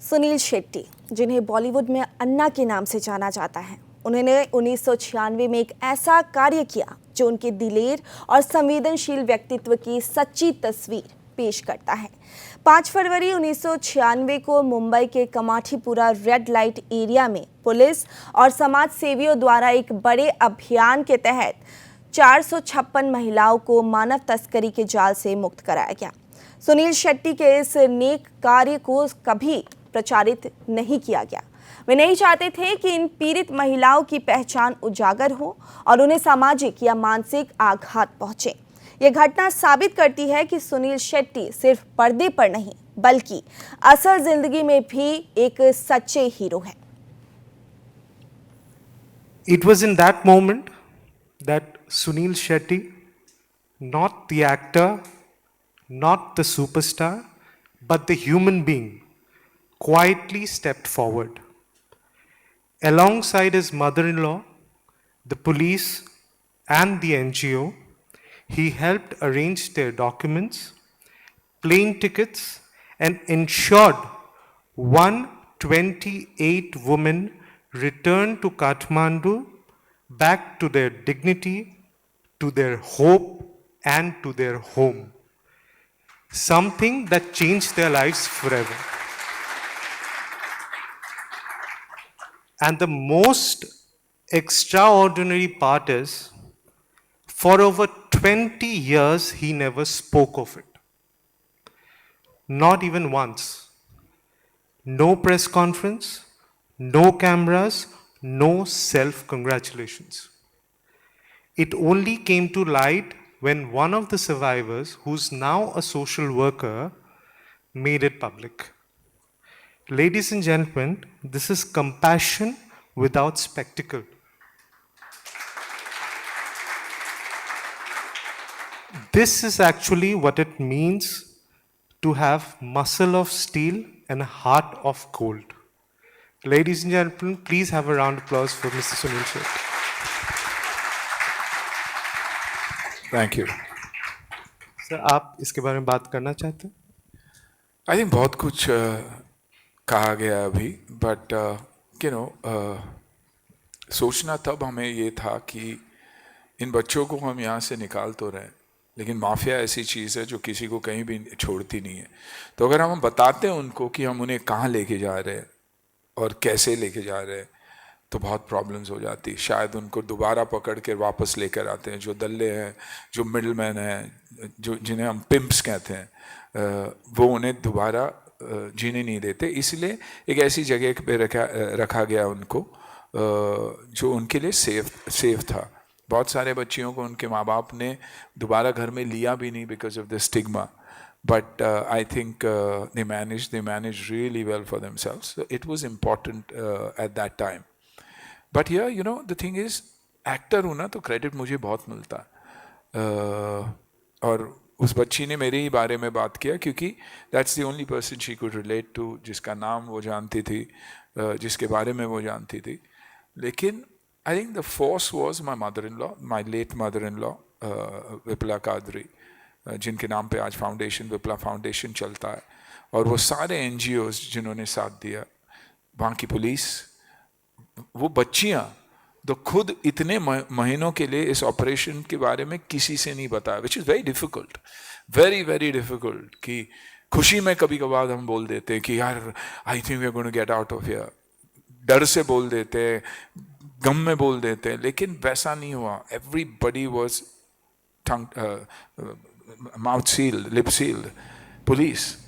सुनील शेट्टी, जिन्हें बॉलीवुड में अन्ना के नाम से जाना जाता है, उन्होंने 1996 में एक ऐसा कार्य किया जो उनके दिलेर और संवेदनशील व्यक्तित्व की सच्ची तस्वीर पेश करता है। 5 फरवरी 1996 को मुंबई के कमाठीपुरा रेड लाइट एरिया में पुलिस और समाज सेवियों द्वारा एक बड़े अभियान के तहत 456 महिलाओं को मानव तस्करी के जाल से मुक्त कराया गया। सुनील शेट्टी के इस नेक कार्य को कभी प्रचारित नहीं किया गया। वे नहीं चाहते थे कि इन पीड़ित महिलाओं की पहचान उजागर हो और उन्हें सामाजिक या मानसिक आघात पहुंचे। ये घटना साबित करती है कि सुनील शेट्टी सिर्फ पर्दे पर नहीं बल्कि असल जिंदगी में भी एक सच्चे हीरो हैं। It was in that moment that Sunil Shetty, not the actor, not the superstar, but the human being, quietly stepped forward. Alongside his mother-in-law, the police, and the NGO, he helped arrange their documents, plane tickets, and ensured 128 women returned to Kathmandu back to their dignity, to their hope, and to their home. Something that changed their lives forever. And the most extraordinary part is, for over 20 years, he never spoke of it. Not even once. No press conference, no cameras, no self-congratulations. It only came to light when one of the survivors, who's now a social worker, made it public. Ladies and gentlemen, this is compassion without spectacle. This is actually what it means to have muscle of steel and a heart of gold. Ladies and gentlemen, please have a round of applause for Mr. Sunil Shetty. Thank you. Sir, आप इसके बारे में बात करना चाहते हैं? I think बहुत कुछ कहा गया अभी, बट सोचना तब हमें ये था कि इन बच्चों को हम यहाँ से निकाल तो रहे हैं, लेकिन माफिया ऐसी चीज़ है जो किसी को कहीं भी छोड़ती नहीं है। तो अगर हम बताते हैं उनको कि हम उन्हें कहाँ लेके जा रहे हैं और कैसे लेके जा रहे हैं, तो बहुत प्रॉब्लम्स हो जाती। शायद उनको दोबारा पकड़ के वापस लेकर आते हैं। जो दल्ले हैं, जो मिडलमैन हैं, जो जिन्हें हम पिम्प्स कहते हैं, वो उन्हें दोबारा जीने नहीं देते। इसलिए एक ऐसी जगह पे रखा गया उनको जो उनके लिए सेफ था। बहुत सारे बच्चियों को उनके माँ बाप ने दोबारा घर में लिया भी नहीं because of the stigma, but I think they managed really well for themselves. So it was important at that time. But here, the thing is, actor हूँ ना, तो credit मुझे बहुत मिलता है। और उस बच्ची ने मेरे ही बारे में बात किया क्योंकि that's the only person she could relate to, जिसका नाम वो जानती थी, जिसके बारे में वो जानती थी। लेकिन I think the force was my mother-in-law, my late mother-in-law, विप्ला Qadri, जिनके नाम पे आज फाउंडेशन, विप्ला फाउंडेशन चलता है, और वो सारे NGOs जिन्होंने साथ दिया, वहाँ की पुलिस, वो बच्चियाँ तो खुद इतने महीनों के लिए इस ऑपरेशन के बारे में किसी से नहीं बताया, which is very difficult, very very difficult. कि खुशी में कभी कभार हम बोल देते हैं कि यार I think we are going to get out of here, डर से बोल देते हैं, गम में बोल देते हैं, लेकिन वैसा नहीं हुआ। Everybody was mouth sealed, lip sealed, police.